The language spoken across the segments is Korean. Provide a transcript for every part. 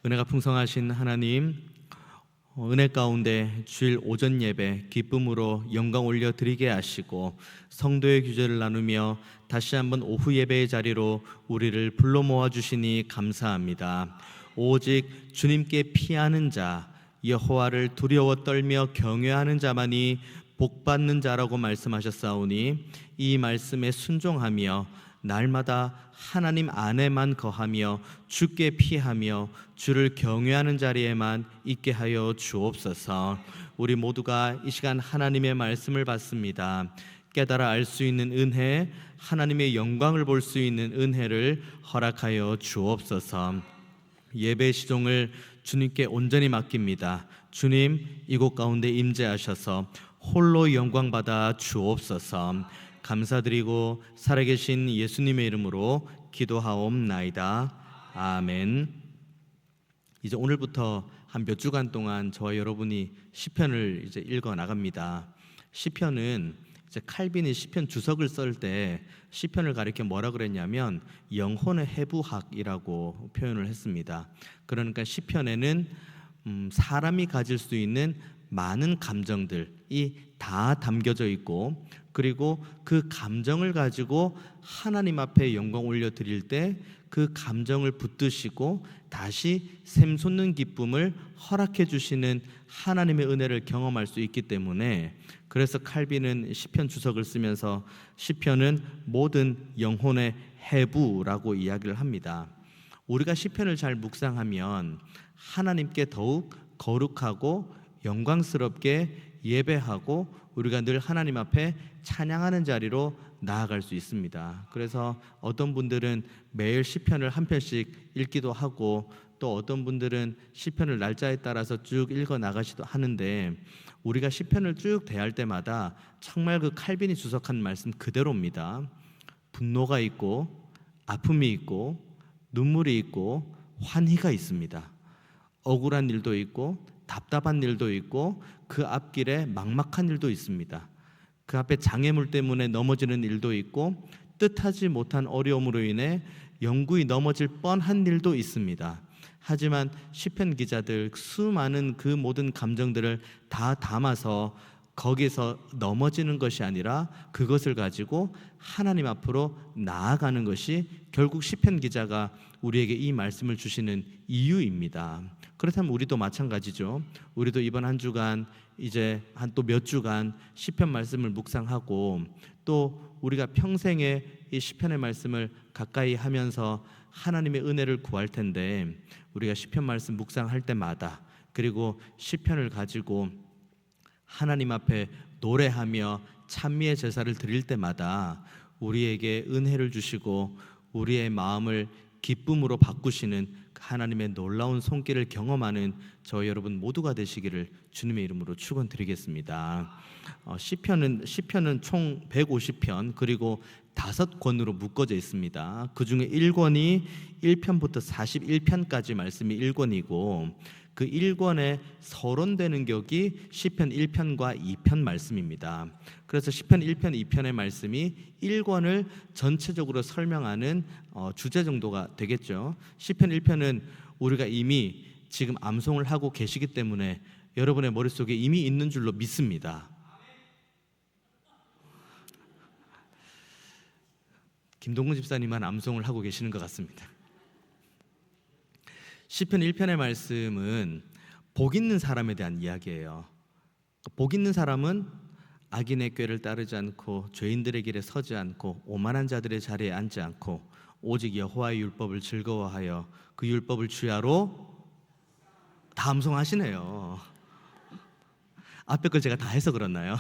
은혜가 풍성하신 하나님, 은혜 가운데 주일 오전 예배 기쁨으로 영광 올려드리게 하시고 성도의 규제를 나누며 다시 한번 오후 예배의 자리로 우리를 불러 모아주시니 감사합니다. 오직 주님께 피하는 자, 여호와를 두려워 떨며 경외하는 자만이 복받는 자라고 말씀하셨사오니 이 말씀에 순종하며 날마다 하나님 안에만 거하며 주께 피하며 주를 경외하는 자리에만 있게 하여 주옵소서. 우리 모두가 이 시간 하나님의 말씀을 받습니다. 깨달아 알 수 있는 은혜, 하나님의 영광을 볼 수 있는 은혜를 허락하여 주옵소서. 예배 시종을 주님께 온전히 맡깁니다. 주님, 이곳 가운데 임재하셔서 홀로 영광 받아 주옵소서. 감사드리고 살아계신 예수님의 이름으로 기도하옵나이다. 아멘. 이제 오늘부터 한 몇 주간 동안 저와 여러분이 시편을 이제 읽어 나갑니다. 시편은 이제 칼빈이 시편 주석을 쓸 때 시편을 가리켜 뭐라 그랬냐면 영혼의 해부학이라고 표현을 했습니다. 그러니까 시편에는 사람이 가질 수 있는 많은 감정들이 다 담겨져 있고, 그리고 그 감정을 가지고 하나님 앞에 영광 올려드릴 때 그 감정을 붙드시고 다시 샘솟는 기쁨을 허락해 주시는 하나님의 은혜를 경험할 수 있기 때문에, 그래서 칼빈은 시편 주석을 쓰면서 시편은 모든 영혼의 해부라고 이야기를 합니다. 우리가 시편을 잘 묵상하면 하나님께 더욱 거룩하고 영광스럽게 예배하고 우리가 늘 하나님 앞에 찬양하는 자리로 나아갈 수 있습니다. 그래서 어떤 분들은 매일 시편을 한 편씩 읽기도 하고, 또 어떤 분들은 시편을 날짜에 따라서 쭉 읽어 나가시도 하는데, 우리가 시편을 쭉 대할 때마다 정말 그 칼빈이 주석한 말씀 그대로입니다. 분노가 있고 아픔이 있고 눈물이 있고 환희가 있습니다. 억울한 일도 있고 답답한 일도 있고 그 앞길에 막막한 일도 있습니다. 그 앞에 장애물 때문에 넘어지는 일도 있고 뜻하지 못한 어려움으로 인해 영구히 넘어질 뻔한 일도 있습니다. 하지만 시편 기자들 수많은 그 모든 감정들을 다 담아서 거기서 넘어지는 것이 아니라 그것을 가지고 하나님 앞으로 나아가는 것이 결국 시편 기자가 우리에게 이 말씀을 주시는 이유입니다. 그렇다면 우리도 마찬가지죠. 우리도 이번 한 주간 이제 한 또 몇 주간 시편 말씀을 묵상하고, 또 우리가 평생에 이 시편의 말씀을 가까이 하면서 하나님의 은혜를 구할 텐데, 우리가 시편 말씀 묵상할 때마다, 그리고 시편을 가지고 하나님 앞에 노래하며 찬미의 제사를 드릴 때마다 우리에게 은혜를 주시고 우리의 마음을 기쁨으로 바꾸시는 하나님의 놀라운 손길을 경험하는 저희 여러분 모두가 되시기를 주님의 이름으로 축원드리겠습니다. 시편은 총 150편, 그리고 5권으로 묶어져 있습니다. 그 중에 1권이 1편부터 41편까지 말씀이 1권이고, 그 1권에 서론되는 격이 시편 1편과 2편 말씀입니다. 그래서 시편 1편, 2편의 말씀이 1권을 전체적으로 설명하는 주제 정도가 되겠죠. 시편 1편은 우리가 이미 지금 암송을 하고 계시기 때문에 여러분의 머릿속에 이미 있는 줄로 믿습니다. 김동근 집사님만 암송을 하고 계시는 것 같습니다. 시편 1편의 말씀은 복 있는 사람에 대한 이야기예요. 복 있는 사람은 악인의 꾀를 따르지 않고 죄인들의 길에 서지 않고 오만한 자들의 자리에 앉지 않고 오직 여호와의 율법을 즐거워하여 그 율법을 주야로 다 암송하시네요. 앞에 걸 제가 다 해서 그렇나요?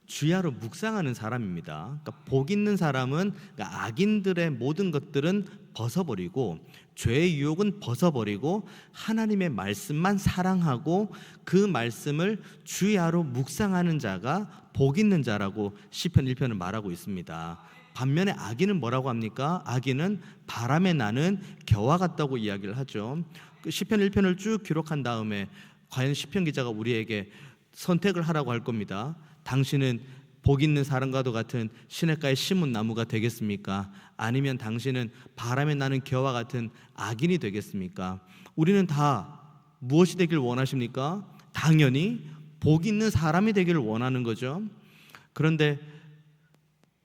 주야로 묵상하는 사람입니다. 그러니까 복 있는 사람은, 그러니까 악인들의 모든 것들은 벗어버리고 죄의 유혹은 벗어버리고 하나님의 말씀만 사랑하고 그 말씀을 주야로 묵상하는 자가 복 있는 자라고 시편 1편은 말하고 있습니다. 반면에 악인은 뭐라고 합니까? 악인은 바람에 나는 겨와 같다고 이야기를 하죠. 시편 1편을 쭉 기록한 다음에 과연 시편 기자가 우리에게 선택을 하라고 할 겁니다. 당신은 복 있는 사람과도 같은 시냇가에 심은 나무가 되겠습니까? 아니면 당신은 바람에 나는 겨와 같은 악인이 되겠습니까? 우리는 다 무엇이 되길 원하십니까? 당연히 복 있는 사람이 되기를 원하는 거죠. 그런데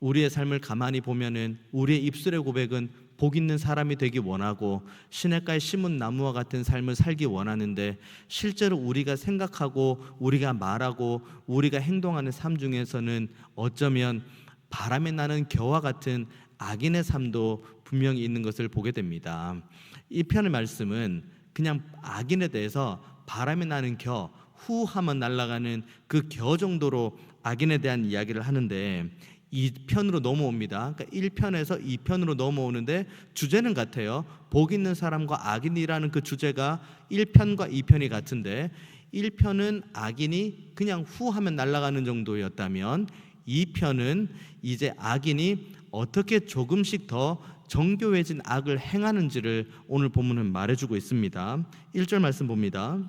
우리의 삶을 가만히 보면은 우리의 입술의 고백은 복 있는 사람이 되기 원하고 시냇가에 심은 나무와 같은 삶을 살기 원하는데, 실제로 우리가 생각하고 우리가 말하고 우리가 행동하는 삶 중에서는 어쩌면 바람에 나는 겨와 같은 악인의 삶도 분명히 있는 것을 보게 됩니다. 이 편의 말씀은 그냥 악인에 대해서 바람에 나는 겨, 후 하면 날아가는 그 겨 정도로 악인에 대한 이야기를 하는데, 2편으로 넘어옵니다. 그러니까 1편에서 2편으로 넘어오는데 주제는 같아요. 복 있는 사람과 악인이라는 그 주제가 1편과 2편이 같은데, 1편은 악인이 그냥 후 하면 날아가는 정도였다면 2편은 이제 악인이 어떻게 조금씩 더 정교해진 악을 행하는지를 오늘 본문은 말해주고 있습니다. 1절 말씀 봅니다.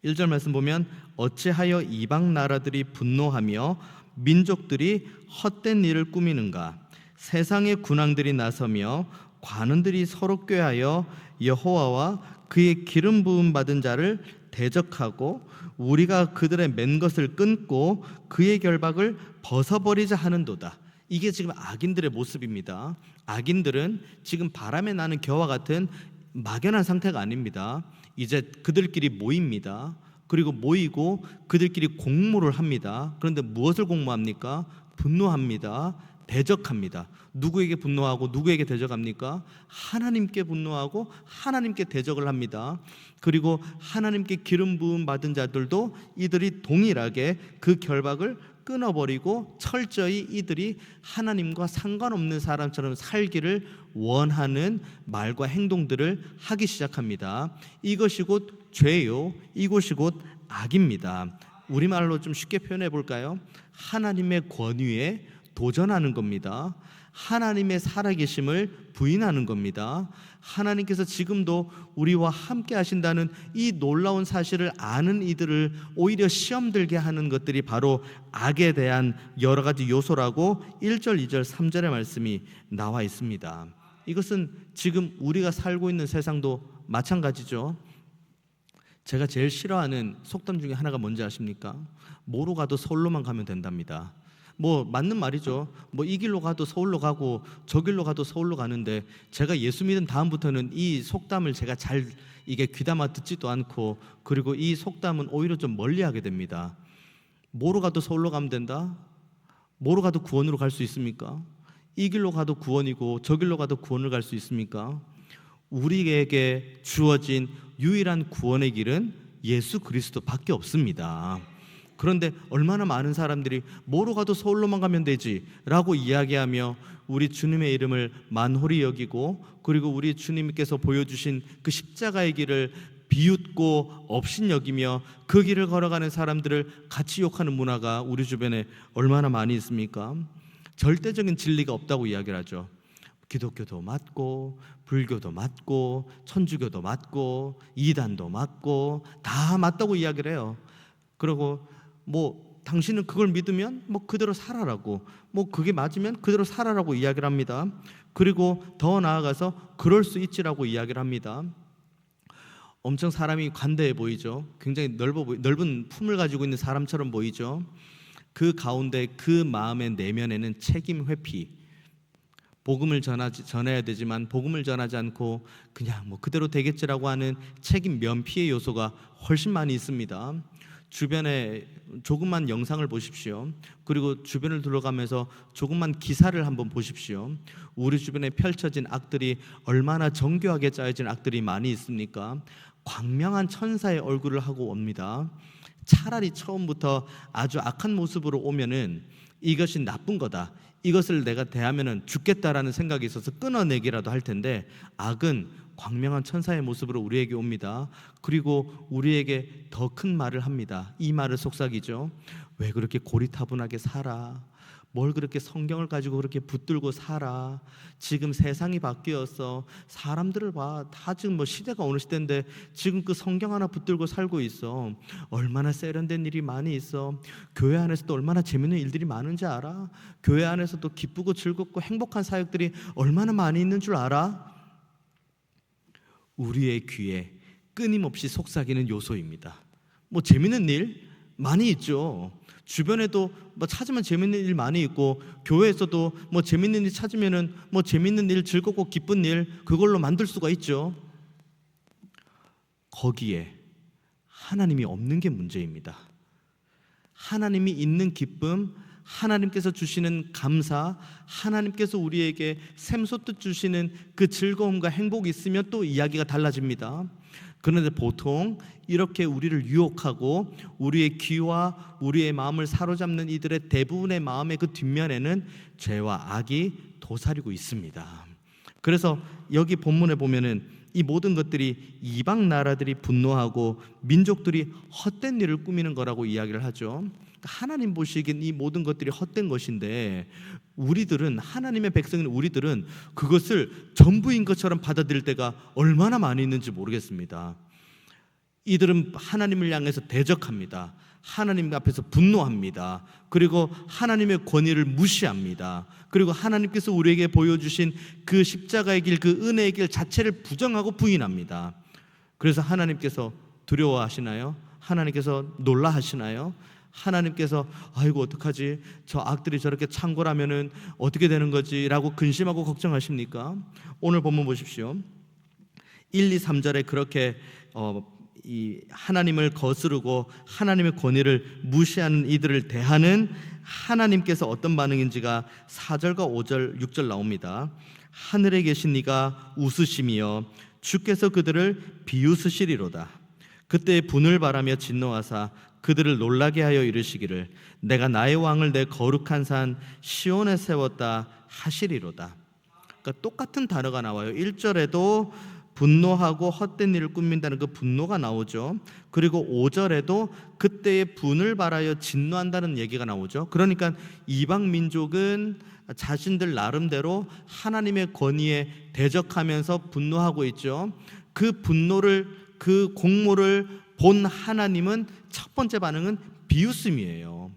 1절 말씀 보면 어찌하여 이방 나라들이 분노하며 민족들이 헛된 일을 꾸미는가? 세상의 군왕들이 나서며 관원들이 서로 꾀하여 여호와와 그의 기름 부음 받은 자를 대적하고 우리가 그들의 맨 것을 끊고 그의 결박을 벗어버리자 하는도다. 이게 지금 악인들의 모습입니다. 악인들은 지금 바람에 나는 겨와 같은 막연한 상태가 아닙니다. 이제 그들끼리 모입니다. 그리고 모이고 그들끼리 공모를 합니다. 그런데 무엇을 공모합니까? 분노합니다. 대적합니다. 누구에게 분노하고 누구에게 대적합니까? 하나님께 분노하고 하나님께 대적을 합니다. 그리고 하나님께 기름 부음 받은 자들도 이들이 동일하게 그 결박을 끊어버리고 철저히 이들이 하나님과 상관없는 사람처럼 살기를 원하는 말과 행동들을 하기 시작합니다. 이것이 곧 죄요, 이것이 곧 악입니다. 우리말로 좀 쉽게 표현해 볼까요? 하나님의 권위에 도전하는 겁니다. 하나님의 살아계심을 부인하는 겁니다. 하나님께서 지금도 우리와 함께 하신다는 이 놀라운 사실을 아는 이들을 오히려 시험 들게 하는 것들이 바로 악에 대한 여러 가지 요소라고 1절, 2절, 3절의 말씀이 나와 있습니다. 이것은 지금 우리가 살고 있는 세상도 마찬가지죠. 제가 제일 싫어하는 속담 중에 하나가 뭔지 아십니까? 뭐로 가도 서울로만 가면 된답니다. 뭐 맞는 말이죠. 뭐 이 길로 가도 서울로 가고 저 길로 가도 서울로 가는데, 제가 예수 믿은 다음부터는 이 속담을 제가 잘 이게 귀담아 듣지도 않고, 그리고 이 속담은 오히려 좀 멀리하게 됩니다. 뭐로 가도 서울로 가면 된다? 뭐로 가도 구원으로 갈 수 있습니까? 이 길로 가도 구원이고 저 길로 가도 구원을 갈 수 있습니까? 우리에게 주어진 유일한 구원의 길은 예수 그리스도밖에 없습니다. 그런데 얼마나 많은 사람들이 뭐로 가도 서울로만 가면 되지 라고 이야기하며 우리 주님의 이름을 만홀히 여기고, 그리고 우리 주님께서 보여주신 그 십자가의 길을 비웃고 업신여기며 그 길을 걸어가는 사람들을 같이 욕하는 문화가 우리 주변에 얼마나 많이 있습니까? 절대적인 진리가 없다고 이야기를 하죠. 기독교도 맞고 불교도 맞고 천주교도 맞고 이단도 맞고 다 맞다고 이야기를 해요. 그리고 뭐 당신은 그걸 믿으면 뭐 그대로 살아라고, 뭐 그게 맞으면 그대로 살아라고 이야기를 합니다. 그리고 더 나아가서 그럴 수 있지라고 이야기를 합니다. 엄청 사람이 관대해 보이죠. 굉장히 넓은 품을 가지고 있는 사람처럼 보이죠. 그 가운데 그 마음의 내면에는 책임 회피, 복음을 전해야 되지만 복음을 전하지 않고 그냥 뭐 그대로 되겠지라고 하는 책임 면피의 요소가 훨씬 많이 있습니다. 주변에 조금만 영상을 보십시오. 그리고 주변을 둘러가면서 조금만 기사를 한번 보십시오. 우리 주변에 펼쳐진 악들이 얼마나 정교하게 짜여진 악들이 많이 있습니까? 광명한 천사의 얼굴을 하고 옵니다. 차라리 처음부터 아주 악한 모습으로 오면은 이것이 나쁜 거다, 이것을 내가 대하면은 죽겠다라는 생각이 있어서 끊어내기라도 할 텐데, 악은 광명한 천사의 모습으로 우리에게 옵니다. 그리고 우리에게 더 큰 말을 합니다. 이 말을 속삭이죠. 왜 그렇게 고리타분하게 살아? 뭘 그렇게 성경을 가지고 그렇게 붙들고 살아? 지금 세상이 바뀌어서 사람들을 봐. 다 지금 뭐 시대가 어느 시대인데 지금 그 성경 하나 붙들고 살고 있어. 얼마나 세련된 일이 많이 있어. 교회 안에서도 얼마나 재밌는 일들이 많은지 알아? 교회 안에서도 기쁘고 즐겁고 행복한 사역들이 얼마나 많이 있는 줄 알아? 우리의 귀에 끊임없이 속삭이는 요소입니다. 뭐 재밌는 일 많이 있죠. 주변에도 뭐 찾으면 재밌는 일 많이 있고, 교회에서도 뭐 재밌는 일 찾으면은 뭐 재밌는 일, 즐겁고 기쁜 일 그걸로 만들 수가 있죠. 거기에 하나님이 없는 게 문제입니다. 하나님이 있는 기쁨, 하나님께서 주시는 감사, 하나님께서 우리에게 샘솟듯 주시는 그 즐거움과 행복이 있으면 또 이야기가 달라집니다. 그런데 보통 이렇게 우리를 유혹하고 우리의 귀와 우리의 마음을 사로잡는 이들의 대부분의 마음의 그 뒷면에는 죄와 악이 도사리고 있습니다. 그래서 여기 본문에 보면은 이 모든 것들이 이방 나라들이 분노하고 민족들이 헛된 일을 꾸미는 거라고 이야기를 하죠. 하나님 보시기엔 이 모든 것들이 헛된 것인데, 우리들은, 하나님의 백성인 우리들은 그것을 전부인 것처럼 받아들일 때가 얼마나 많이 있는지 모르겠습니다. 이들은 하나님을 향해서 대적합니다. 하나님 앞에서 분노합니다. 그리고 하나님의 권위를 무시합니다. 그리고 하나님께서 우리에게 보여주신 그 십자가의 길, 그 은혜의 길 자체를 부정하고 부인합니다. 그래서 하나님께서 두려워하시나요? 하나님께서 놀라하시나요? 하나님께서 아이고 어떡하지? 저 악들이 저렇게 창궐하면은 어떻게 되는 거지? 라고 근심하고 걱정하십니까? 오늘 본문 보십시오. 1, 2, 3절에 그렇게 이 하나님을 거스르고 하나님의 권위를 무시하는 이들을 대하는 하나님께서 어떤 반응인지가 4절과 5절, 6절 나옵니다. 하늘에 계신 이가 웃으시며 주께서 그들을 비웃으시리로다. 그때 분을 바라며 진노하사 그들을 놀라게 하여 이르시기를 내가 나의 왕을 내 거룩한 산 시온에 세웠다 하시리로다. 그러니까 똑같은 단어가 나와요. 1절에도 분노하고 헛된 일을 꾸민다는 그 분노가 나오죠. 그리고 5절에도 그때의 분을 바라여 진노한다는 얘기가 나오죠. 그러니까 이방 민족은 자신들 나름대로 하나님의 권위에 대적하면서 분노하고 있죠. 그 분노를, 그 공모를 본 하나님은 첫 번째 반응은 비웃음이에요.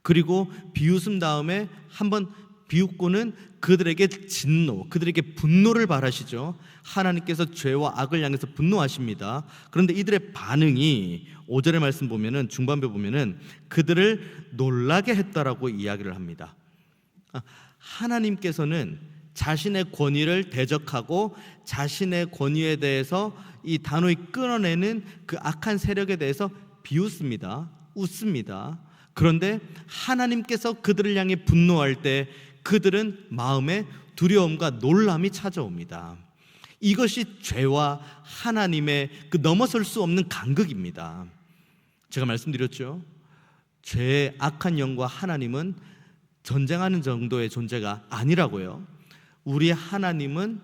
그리고 비웃음 다음에 한번 비웃고는 그들에게 진노, 그들에게 분노를 바라시죠. 하나님께서 죄와 악을 향해서 분노하십니다. 그런데 이들의 반응이 5절의 말씀 보면은, 중반부에 보면은 그들을 놀라게 했다라고 이야기를 합니다. 하나님께서는 자신의 권위를 대적하고 자신의 권위에 대해서 이 단호히 끊어내는 그 악한 세력에 대해서 비웃습니다. 웃습니다. 그런데 하나님께서 그들을 향해 분노할 때 그들은 마음에 두려움과 놀람이 찾아옵니다. 이것이 죄와 하나님의 그 넘어설 수 없는 간극입니다. 제가 말씀드렸죠. 죄의 악한 영과 하나님은 전쟁하는 정도의 존재가 아니라고요. 우리 하나님은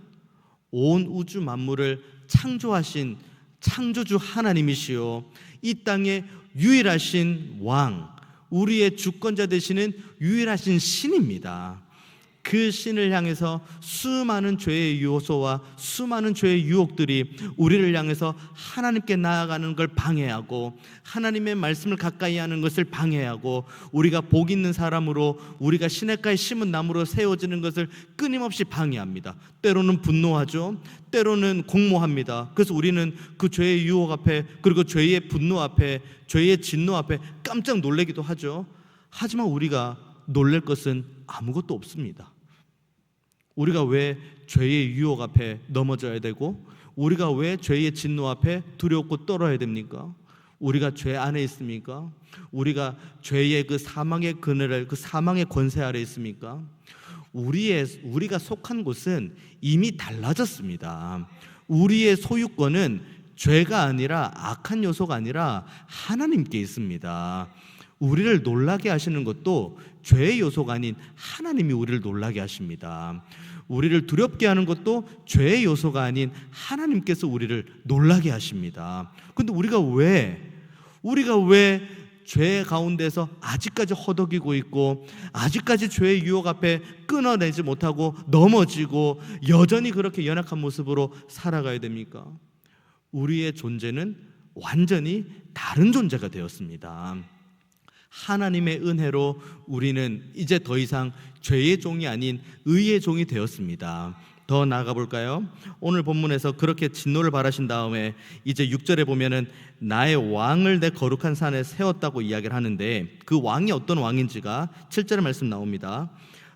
온 우주 만물을 창조하신 창조주 하나님이시요, 이 땅의 유일하신 왕, 우리의 주권자 되시는 유일하신 신입니다. 그 신을 향해서 수많은 죄의 요소와 수많은 죄의 유혹들이 우리를 향해서 하나님께 나아가는 걸 방해하고, 하나님의 말씀을 가까이 하는 것을 방해하고, 우리가 복 있는 사람으로, 우리가 시냇가에 심은 나무로 세워지는 것을 끊임없이 방해합니다. 때로는 분노하죠. 때로는 공모합니다. 그래서 우리는 그 죄의 유혹 앞에, 그리고 죄의 분노 앞에, 죄의 진노 앞에 깜짝 놀라기도 하죠. 하지만 우리가 놀랄 것은 아무것도 없습니다. 우리가 왜 죄의 유혹 앞에 넘어져야 되고, 우리가 왜 죄의 진노 앞에 두렵고 떨어야 됩니까? 우리가 죄 안에 있습니까? 우리가 죄의 그 사망의 그늘을, 그 사망의 권세 아래 있습니까? 우리가 속한 곳은 이미 달라졌습니다. 우리의 소유권은 죄가 아니라, 악한 요소가 아니라 하나님께 있습니다. 우리를 놀라게 하시는 것도 죄의 요소가 아닌 하나님이 우리를 놀라게 하십니다. 우리를 두렵게 하는 것도 죄의 요소가 아닌 하나님께서 우리를 놀라게 하십니다. 그런데 우리가 왜 죄 가운데서 아직까지 허덕이고 있고 아직까지 죄의 유혹 앞에 끊어내지 못하고 넘어지고 여전히 그렇게 연약한 모습으로 살아가야 됩니까? 우리의 존재는 완전히 다른 존재가 되었습니다. 하나님의 은혜로 우리는 이제 더 이상 죄의 종이 아닌 의의 종이 되었습니다. 더 나아가 볼까요? 오늘 본문에서 그렇게 진노를 바라신 다음에 이제 6절에 보면은 나의 왕을 내 거룩한 산에 세웠다고 이야기를 하는데, 그 왕이 어떤 왕인지가 7절의 말씀 나옵니다.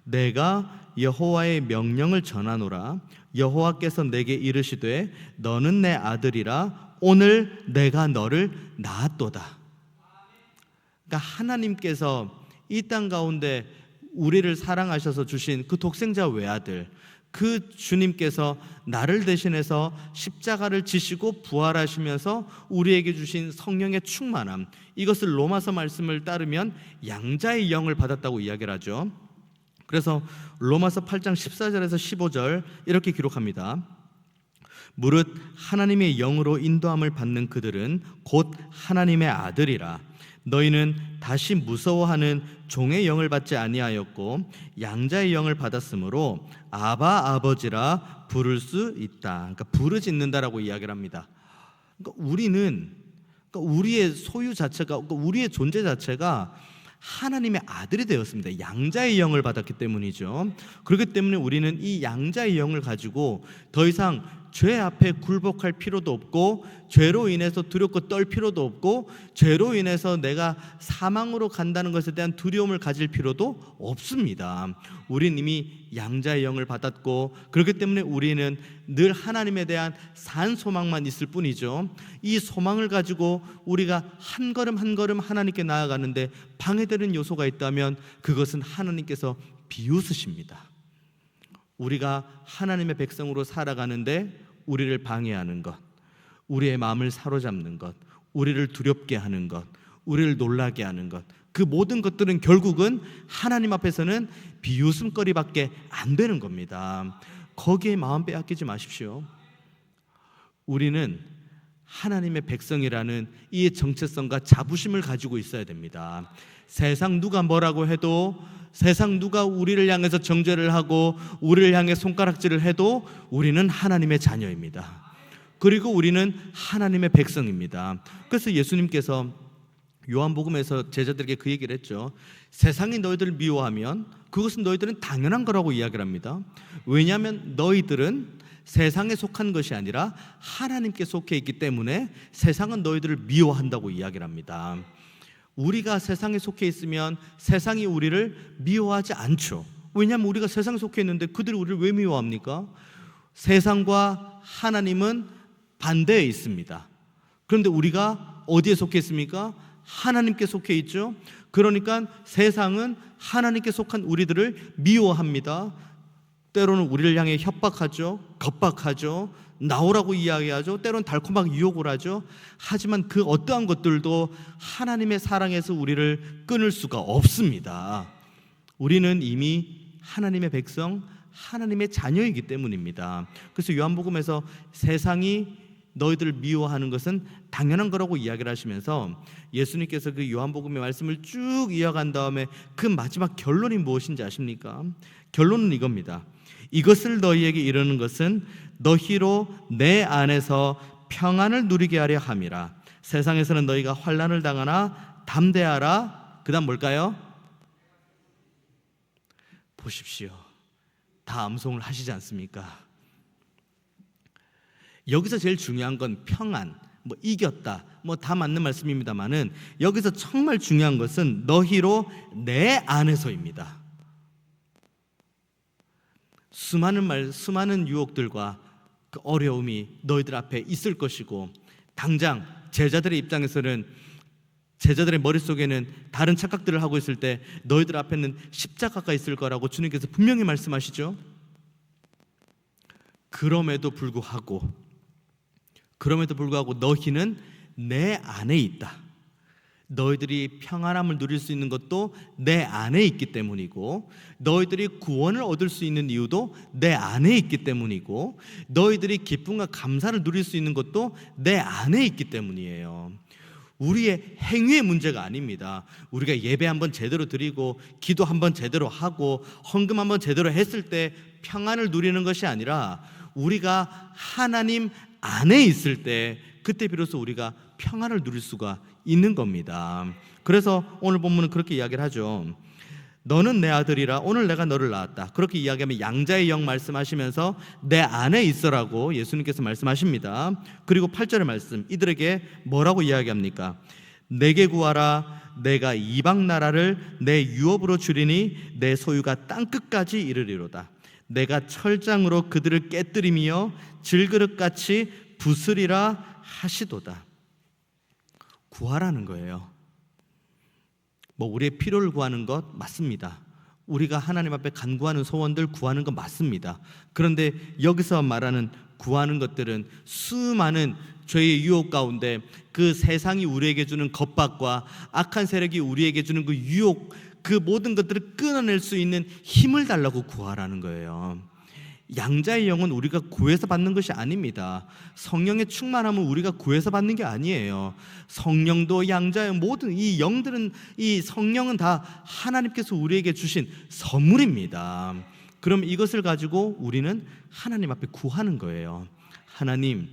내가 여호와의 명령을 전하노라. 여호와께서 내게 이르시되 너는 내 아들이라. 오늘 내가 너를 낳았도다. 그러니까 하나님께서 이 땅 가운데 우리를 사랑하셔서 주신 그 독생자 외아들, 그 주님께서 나를 대신해서 십자가를 지시고 부활하시면서 우리에게 주신 성령의 충만함, 이것을 로마서 말씀을 따르면 양자의 영을 받았다고 이야기를 하죠. 그래서 로마서 8장 14절에서 15절 이렇게 기록합니다. 무릇 하나님의 영으로 인도함을 받는 그들은 곧 하나님의 아들이라. 너희는 다시 무서워하는 종의 영을 받지 아니하였고 양자의 영을 받았으므로 아바 아버지라 부를 수 있다. 그러니까 부르짖는다라고 이야기를 합니다. 그러니까 우리의 소유 자체가, 그러니까 우리의 존재 자체가 하나님의 아들이 되었습니다. 양자의 영을 받았기 때문이죠. 그렇기 때문에 우리는 이 양자의 영을 가지고 더 이상 죄 앞에 굴복할 필요도 없고, 죄로 인해서 두렵고 떨 필요도 없고, 죄로 인해서 내가 사망으로 간다는 것에 대한 두려움을 가질 필요도 없습니다. 우리는 이미 양자의 영을 받았고, 그렇기 때문에 우리는 늘 하나님에 대한 산 소망만 있을 뿐이죠. 이 소망을 가지고 우리가 한 걸음 한 걸음 하나님께 나아가는데 방해되는 요소가 있다면 그것은 하나님께서 비웃으십니다. 우리가 하나님의 백성으로 살아가는데 우리를 방해하는 것, 우리의 마음을 사로잡는 것, 우리를 두렵게 하는 것, 우리를 놀라게 하는 것, 그 모든 것들은 결국은 하나님 앞에서는 비웃음거리밖에 안 되는 겁니다. 거기에 마음 빼앗기지 마십시오. 우리는 하나님의 백성이라는 이 정체성과 자부심을 가지고 있어야 됩니다. 세상 누가 뭐라고 해도, 세상 누가 우리를 향해서 정죄를 하고 우리를 향해 손가락질을 해도 우리는 하나님의 자녀입니다. 그리고 우리는 하나님의 백성입니다. 그래서 예수님께서 요한복음에서 제자들에게 그 얘기를 했죠. 세상이 너희들을 미워하면 그것은 너희들은 당연한 거라고 이야기를 합니다. 왜냐하면 너희들은 세상에 속한 것이 아니라 하나님께 속해 있기 때문에 세상은 너희들을 미워한다고 이야기를 합니다. 우리가 세상에 속해 있으면 세상이 우리를 미워하지 않죠. 왜냐하면 우리가 세상에 속해 있는데 그들이 우리를 왜 미워합니까? 세상과 하나님은 반대에 있습니다. 그런데 우리가 어디에 속해 있습니까? 하나님께 속해 있죠. 그러니까 세상은 하나님께 속한 우리들을 미워합니다. 때로는 우리를 향해 협박하죠. 겁박하죠. 나오라고 이야기하죠. 때로는 달콤하게 유혹을 하죠. 하지만 그 어떠한 것들도 하나님의 사랑에서 우리를 끊을 수가 없습니다. 우리는 이미 하나님의 백성, 하나님의 자녀이기 때문입니다. 그래서 요한복음에서 세상이 너희들을 미워하는 것은 당연한 거라고 이야기를 하시면서 예수님께서 그 요한복음의 말씀을 쭉 이어간 다음에 그 마지막 결론이 무엇인지 아십니까? 결론은 이겁니다. 이것을 너희에게 이르는 것은 너희로 내 안에서 평안을 누리게 하려 함이라. 세상에서는 너희가 환난을 당하나 담대하라. 그 다음 뭘까요? 보십시오. 다 암송을 하시지 않습니까? 여기서 제일 중요한 건 평안, 이겼다, 다 맞는 말씀입니다만은 여기서 정말 중요한 것은 너희로 내 안에서입니다. 수많은 유혹들과 그 어려움이 너희들 앞에 있을 것이고, 당장 제자들의 입장에서는, 제자들의 머릿속에는 다른 착각들을 하고 있을 때 너희들 앞에는 십자가가 있을 거라고 주님께서 분명히 말씀하시죠. 그럼에도 불구하고 너희는 내 안에 있다. 너희들이 평안함을 누릴 수 있는 것도 내 안에 있기 때문이고, 너희들이 구원을 얻을 수 있는 이유도 내 안에 있기 때문이고, 너희들이 기쁨과 감사를 누릴 수 있는 것도 내 안에 있기 때문이에요. 우리의 행위의 문제가 아닙니다. 우리가 예배 한번 제대로 드리고 기도 한번 제대로 하고 헌금 한번 제대로 했을 때 평안을 누리는 것이 아니라 우리가 하나님 안에 있을 때 그때 비로소 우리가 평안을 누릴 수가 있는 겁니다. 그래서 오늘 본문은 그렇게 이야기를 하죠. 너는 내 아들이라 오늘 내가 너를 낳았다. 그렇게 이야기하면 양자의 영 말씀하시면서 내 안에 있어라고 예수님께서 말씀하십니다. 그리고 8절의 말씀, 이들에게 뭐라고 이야기합니까? 내게 구하라. 내가 이방 나라를 내 유업으로 주리니 내 소유가 땅끝까지 이르리로다. 내가 철장으로 그들을 깨뜨리며 질그릇같이 부수리라 하시도다. 구하라는 거예요. 우리의 필요를 구하는 것 맞습니다. 우리가 하나님 앞에 간구하는 소원들 구하는 것 맞습니다. 그런데 여기서 말하는 구하는 것들은 수많은 죄의 유혹 가운데 그 세상이 우리에게 주는 겁박과 악한 세력이 우리에게 주는 그 유혹, 그 모든 것들을 끊어낼 수 있는 힘을 달라고 구하라는 거예요. 양자의 영은 우리가 구해서 받는 것이 아닙니다. 성령의 충만함은 우리가 구해서 받는 게 아니에요. 성령도 양자의 모든 이 영들은, 이 성령은 다 하나님께서 우리에게 주신 선물입니다. 그럼 이것을 가지고 우리는 하나님 앞에 구하는 거예요. 하나님,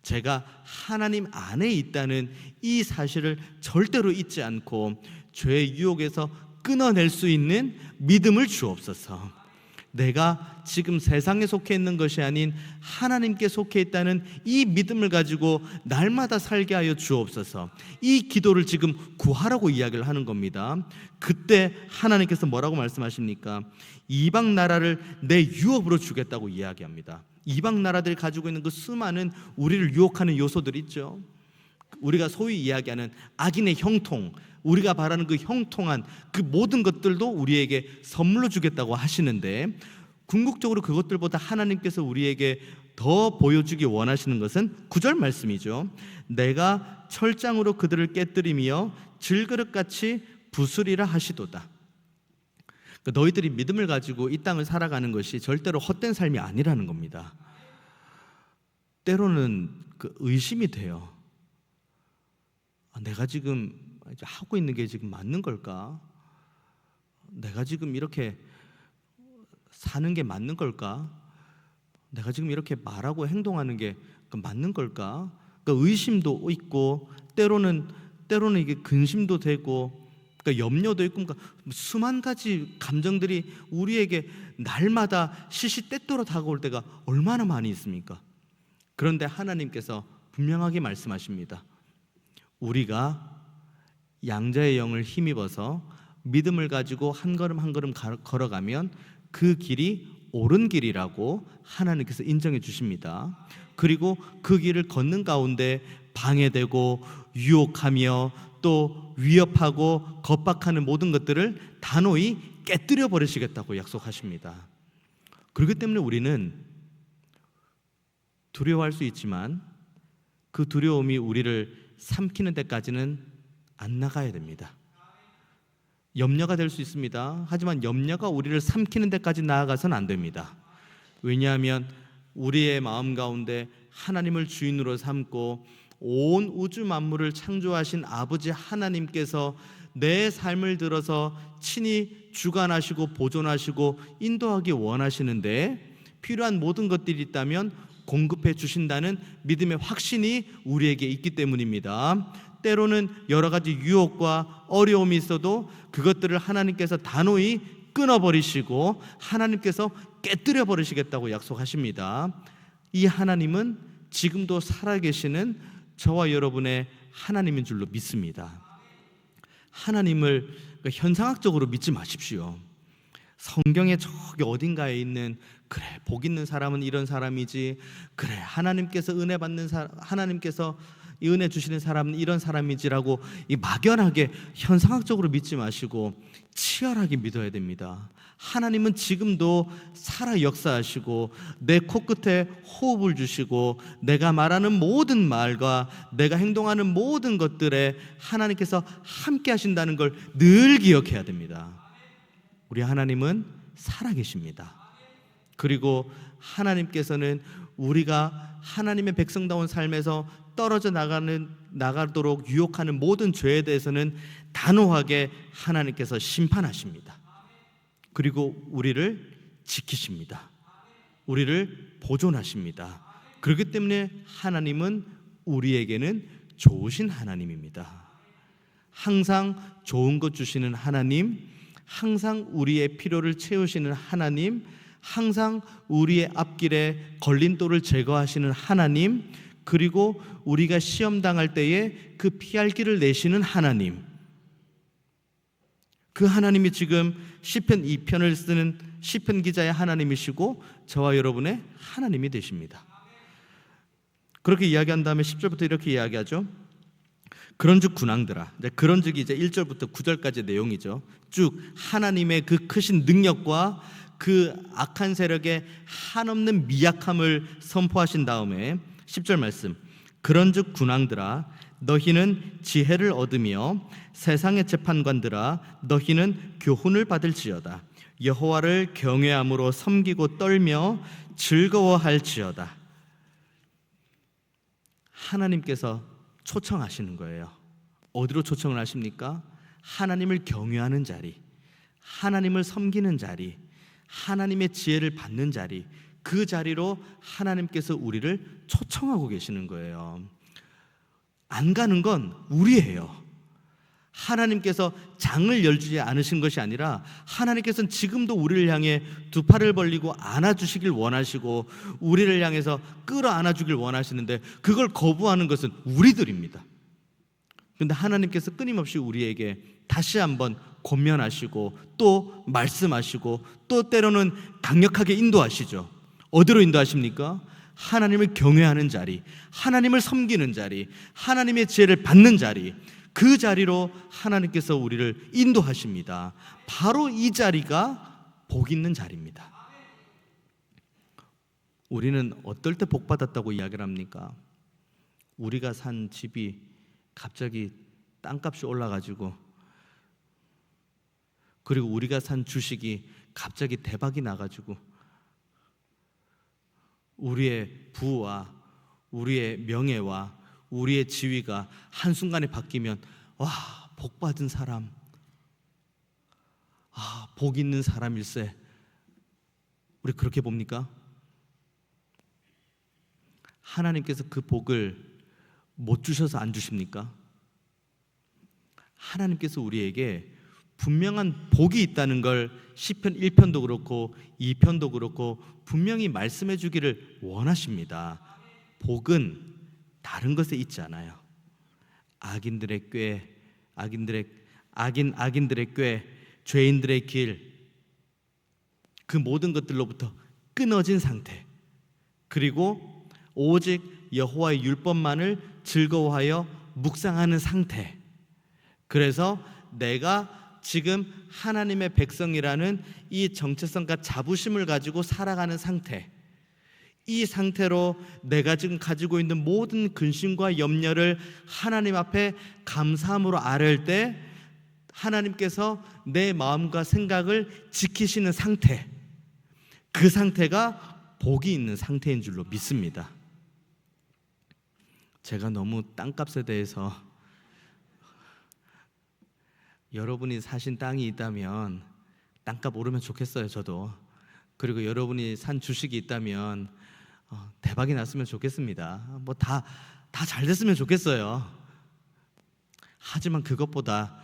제가 하나님 안에 있다는 이 사실을 절대로 잊지 않고 죄의 유혹에서 끊어낼 수 있는 믿음을 주옵소서. 내가 지금 세상에 속해 있는 것이 아닌 하나님께 속해 있다는 이 믿음을 가지고 날마다 살게 하여 주옵소서. 이 기도를 지금 구하라고 이야기를 하는 겁니다. 그때 하나님께서 뭐라고 말씀하십니까? 이방 나라를 내 유업으로 주겠다고 이야기합니다. 이방 나라들이 가지고 있는 그 수많은 우리를 유혹하는 요소들 있죠. 우리가 소위 이야기하는 악인의 형통, 우리가 바라는 그 형통한 그 모든 것들도 우리에게 선물로 주겠다고 하시는데, 궁극적으로 그것들보다 하나님께서 우리에게 더 보여주기 원하시는 것은 9절 말씀이죠. 내가 철장으로 그들을 깨뜨리며 질그릇같이 부수리라 하시도다. 너희들이 믿음을 가지고 이 땅을 살아가는 것이 절대로 헛된 삶이 아니라는 겁니다. 때로는 그 의심이 돼요. 내가 지금 하고 있는 게 지금 맞는 걸까? 내가 지금 이렇게 사는 게 맞는 걸까? 내가 지금 이렇게 말하고 행동하는 게 맞는 걸까? 그러니까 의심도 있고 때로는 이게 근심도 되고, 그러니까 염려도 있고, 그러니까 수만 가지 감정들이 우리에게 날마다 시시때때로 다가올 때가 얼마나 많이 있습니까? 그런데 하나님께서 분명하게 말씀하십니다. 우리가 양자의 영을 힘입어서 믿음을 가지고 한 걸음 한 걸음 걸어가면 그 길이 옳은 길이라고 하나님께서 인정해 주십니다. 그리고 그 길을 걷는 가운데 방해되고 유혹하며 또 위협하고 겁박하는 모든 것들을 단호히 깨뜨려 버리시겠다고 약속하십니다. 그렇기 때문에 우리는 두려워할 수 있지만 그 두려움이 우리를 삼키는 데까지는 안 나가야 됩니다. 염려가 될 수 있습니다. 하지만 염려가 우리를 삼키는 데까지 나아가서는 안 됩니다. 왜냐하면 우리의 마음 가운데 하나님을 주인으로 삼고 온 우주 만물을 창조하신 아버지 하나님께서 내 삶을 들어서 친히 주관하시고 보존하시고 인도하기 원하시는데, 필요한 모든 것들이 있다면 공급해 주신다는 믿음의 확신이 우리에게 있기 때문입니다. 때로는 여러 가지 유혹과 어려움이 있어도 그것들을 하나님께서 단호히 끊어버리시고 하나님께서 깨뜨려 버리시겠다고 약속하십니다. 이 하나님은 지금도 살아계시는 저와 여러분의 하나님인 줄로 믿습니다. 하나님을 현상학적으로 믿지 마십시오. 성경에 저기 어딘가에 있는, 그래 복 있는 사람은 이런 사람이지, 그래 하나님께서 은혜 받는 하나님께서 이 은혜 주시는 사람은 이런 사람이지라고 이 막연하게 현상학적으로 믿지 마시고 치열하게 믿어야 됩니다. 하나님은 지금도 살아 역사하시고 내 코끝에 호흡을 주시고 내가 말하는 모든 말과 내가 행동하는 모든 것들에 하나님께서 함께 하신다는 걸 늘 기억해야 됩니다. 우리 하나님은 살아계십니다. 그리고 하나님께서는 우리가 하나님의 백성다운 삶에서 떨어져 나가는 나가도록 유혹하는 모든 죄에 대해서는 단호하게 하나님께서 심판하십니다. 그리고 우리를 지키십니다. 우리를 보존하십니다. 그렇기 때문에 하나님은 우리에게는 좋으신 하나님입니다. 항상 좋은 것 주시는 하나님, 항상 우리의 필요를 채우시는 하나님, 항상 우리의 앞길에 걸림돌을 제거하시는 하나님, 그리고 우리가 시험 당할 때에 그 피할 길을 내시는 하나님, 그 하나님이 지금 시편 2편을 쓰는 시편 기자의 하나님이시고 저와 여러분의 하나님이 되십니다. 그렇게 이야기한 다음에 10절부터 이렇게 이야기하죠. 그런즉 군왕들아, 그런즉이 이제 1절부터 9절까지의 내용이죠. 쭉 하나님의 그 크신 능력과 그 악한 세력의 한없는 미약함을 선포하신 다음에 10절 말씀, 그런즉 군왕들아 너희는 지혜를 얻으며 세상의 재판관들아 너희는 교훈을 받을지어다. 여호와를 경외함으로 섬기고 떨며 즐거워할지어다. 하나님께서 초청하시는 거예요. 어디로 초청을 하십니까? 하나님을 경외하는 자리, 하나님을 섬기는 자리, 하나님의 지혜를 받는 자리, 그 자리로 하나님께서 우리를 초청하고 계시는 거예요. 안 가는 건 우리예요. 하나님께서 장을 열주지 않으신 것이 아니라 하나님께서는 지금도 우리를 향해 두 팔을 벌리고 안아주시길 원하시고 우리를 향해서 끌어안아주길 원하시는데 그걸 거부하는 것은 우리들입니다. 그런데 하나님께서 끊임없이 우리에게 다시 한번 권면하시고 또 말씀하시고 또 때로는 강력하게 인도하시죠. 어디로 인도하십니까? 하나님을 경외하는 자리, 하나님을 섬기는 자리, 하나님의 지혜를 받는 자리, 그 자리로 하나님께서 우리를 인도하십니다. 바로 이 자리가 복 있는 자리입니다. 우리는 어떨 때 복 받았다고 이야기를 합니까? 우리가 산 집이 갑자기 땅값이 올라가지고, 그리고 우리가 산 주식이 갑자기 대박이 나가지고 우리의 부와 우리의 명예와 우리의 지위가 한순간에 바뀌면 와, 복 받은 사람, 복 있는 사람일세. 우리 그렇게 봅니까? 하나님께서 그 복을 못 주셔서 안 주십니까? 하나님께서 우리에게 분명한 복이 있다는 걸 시편 1편도 그렇고 2편도 그렇고 분명히 말씀해 주기를 원하십니다. 복은 다른 것에 있지 않아요. 악인들의 꾀, 악인들의 꾀, 죄인들의 길, 그 모든 것들로부터 끊어진 상태, 그리고 오직 여호와의 율법만을 즐거워하여 묵상하는 상태. 그래서 내가 지금 하나님의 백성이라는 이 정체성과 자부심을 가지고 살아가는 상태, 이 상태로 내가 지금 가지고 있는 모든 근심과 염려를 하나님 앞에 감사함으로 아뢰을 때 하나님께서 내 마음과 생각을 지키시는 상태, 그 상태가 복이 있는 상태인 줄로 믿습니다. 제가 너무 땅값에 대해서, 여러분이 사신 땅이 있다면 땅값 오르면 좋겠어요. 저도. 그리고 여러분이 산 주식이 있다면 대박이 났으면 좋겠습니다. 뭐 다 잘 됐으면 좋겠어요. 하지만 그것보다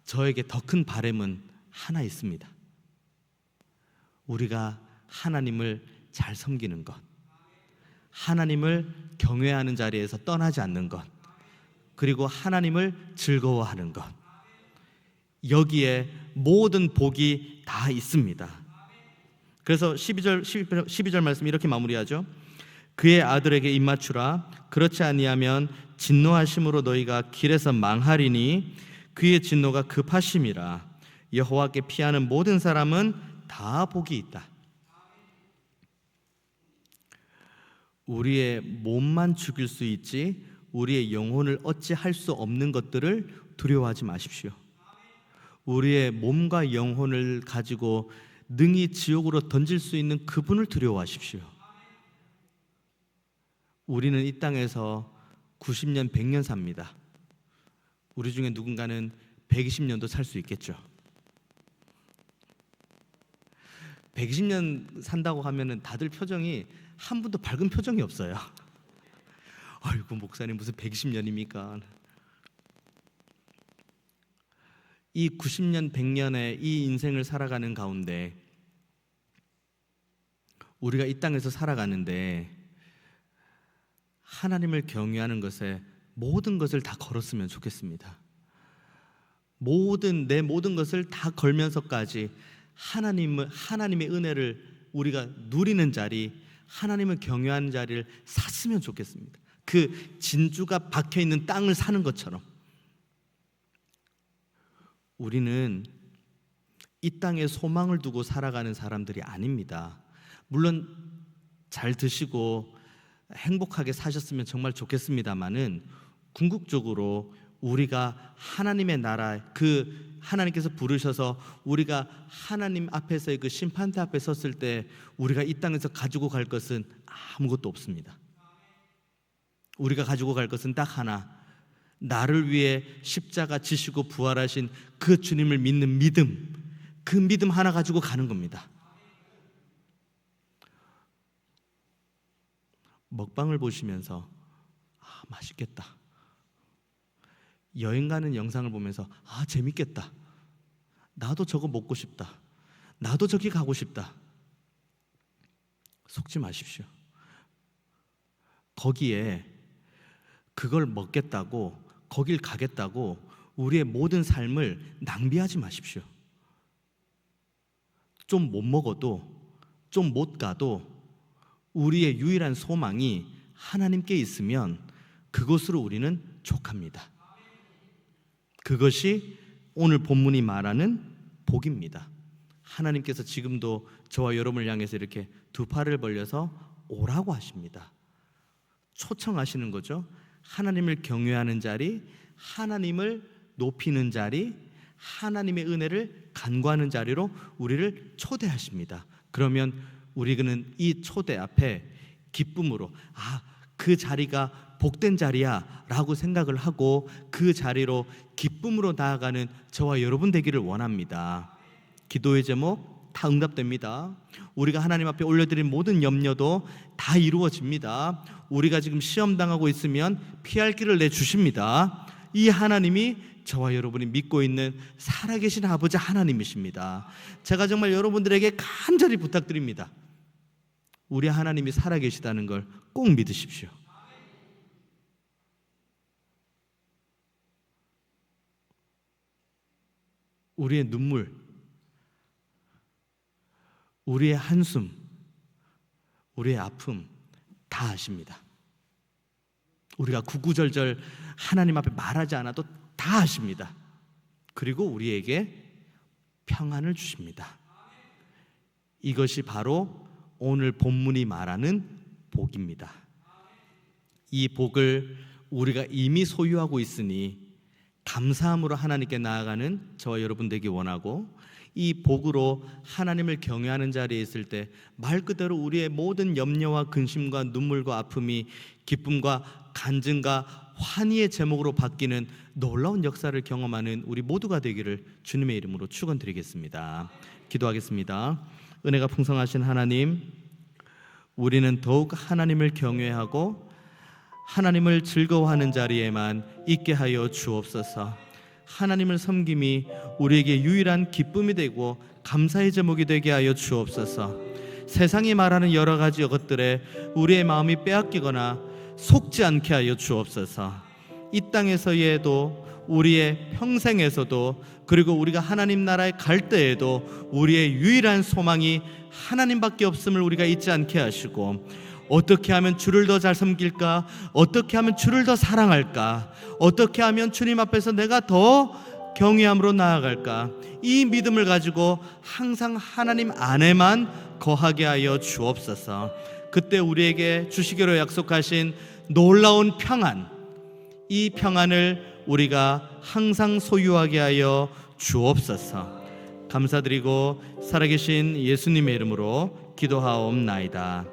저에게 더 큰 바람은 하나 있습니다. 우리가 하나님을 잘 섬기는 것, 하나님을 경외하는 자리에서 떠나지 않는 것, 그리고 하나님을 즐거워하는 것, 여기에 모든 복이 다 있습니다. 그래서 12절 말씀 이렇게 마무리하죠. 그의 아들에게 입맞추라. 그렇지 아니하면 진노하심으로 너희가 길에서 망하리니 그의 진노가 급하심이라. 여호와께 피하는 모든 사람은 다 복이 있다. 우리의 몸만 죽일 수 있지 우리의 영혼을 어찌할 수 없는 것들을 두려워하지 마십시오. 우리의 몸과 영혼을 가지고 능히 지옥으로 던질 수 있는 그분을 두려워하십시오. 우리는 이 땅에서 90년, 100년 삽니다. 우리 중에 누군가는 120년도 살 수 있겠죠. 120년 산다고 하면은 다들 표정이 한 분도 밝은 표정이 없어요. 아이고 목사님 무슨 120년입니까? 이 90년, 100년의 이 인생을 살아가는 가운데 우리가 이 땅에서 살아가는데 하나님을 경외하는 것에 모든 것을 다 걸었으면 좋겠습니다. 내 모든 것을 다 걸면서까지 하나님의 은혜를 우리가 누리는 자리, 하나님을 경외하는 자리를 샀으면 좋겠습니다. 그 진주가 박혀있는 땅을 사는 것처럼 우리는 이 땅에 소망을 두고 살아가는 사람들이 아닙니다. 물론 잘 드시고 행복하게 사셨으면 정말 좋겠습니다만은 궁극적으로 우리가 하나님의 나라, 그 하나님께서 부르셔서 우리가 하나님 앞에서의 그 심판대 앞에 섰을 때 우리가 이 땅에서 가지고 갈 것은 아무것도 없습니다. 우리가 가지고 갈 것은 딱 하나, 나를 위해 십자가 지시고 부활하신 그 주님을 믿는 믿음, 그 믿음 하나 가지고 가는 겁니다. 먹방을 보시면서 맛있겠다, 여행 가는 영상을 보면서 재밌겠다, 나도 저거 먹고 싶다, 나도 저기 가고 싶다, 속지 마십시오. 거기에 그걸 먹겠다고, 거길 가겠다고 우리의 모든 삶을 낭비하지 마십시오. 좀 못 먹어도, 좀 못 가도 우리의 유일한 소망이 하나님께 있으면 그것으로 우리는 족합니다. 그것이 오늘 본문이 말하는 복입니다. 하나님께서 지금도 저와 여러분을 향해서 이렇게 두 팔을 벌려서 오라고 하십니다. 초청하시는 거죠. 하나님을 경외하는 자리, 하나님을 높이는 자리, 하나님의 은혜를 간구하는 자리로 우리를 초대하십니다. 그러면 우리는 이 초대 앞에 기쁨으로 그 자리가 복된 자리야 라고 생각을 하고 그 자리로 기쁨으로 나아가는 저와 여러분 되기를 원합니다. 기도의 제목 다 응답됩니다. 우리가 하나님 앞에 올려드린 모든 염려도 다 이루어집니다. 우리가 지금 시험당하고 있으면 피할 길을 내주십니다. 이 하나님이 저와 여러분이 믿고 있는 살아계신 아버지 하나님이십니다. 제가 정말 여러분들에게 간절히 부탁드립니다. 우리 하나님이 살아계시다는 걸 꼭 믿으십시오. 우리의 눈물, 우리의 한숨, 우리의 아픔 다 아십니다. 우리가 구구절절 하나님 앞에 말하지 않아도 다 아십니다. 그리고 우리에게 평안을 주십니다. 이것이 바로 오늘 본문이 말하는 복입니다. 이 복을 우리가 이미 소유하고 있으니 감사함으로 하나님께 나아가는 저와 여러분 되기 원하고, 이 복으로 하나님을 경외하는 자리에 있을 때 말 그대로 우리의 모든 염려와 근심과 눈물과 아픔이 기쁨과 간증과 환희의 제목으로 바뀌는 놀라운 역사를 경험하는 우리 모두가 되기를 주님의 이름으로 축원드리겠습니다. 기도하겠습니다. 은혜가 풍성하신 하나님, 우리는 더욱 하나님을 경외하고 하나님을 즐거워하는 자리에만 있게 하여 주옵소서. 하나님을 섬김이 우리에게 유일한 기쁨이 되고 감사의 제목이 되게 하여 주옵소서. 세상이 말하는 여러 가지 것들에 우리의 마음이 빼앗기거나 속지 않게 하여 주옵소서. 이 땅에서에도 우리의 평생에서도, 그리고 우리가 하나님 나라에 갈 때에도 우리의 유일한 소망이 하나님밖에 없음을 우리가 잊지 않게 하시고, 어떻게 하면 주를 더 잘 섬길까? 어떻게 하면 주를 더 사랑할까? 어떻게 하면 주님 앞에서 내가 더 경외함으로 나아갈까? 이 믿음을 가지고 항상 하나님 안에만 거하게 하여 주옵소서. 그때 우리에게 주시기로 약속하신 놀라운 평안, 이 평안을 우리가 항상 소유하게 하여 주옵소서. 감사드리고 살아계신 예수님의 이름으로 기도하옵나이다.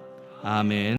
아멘.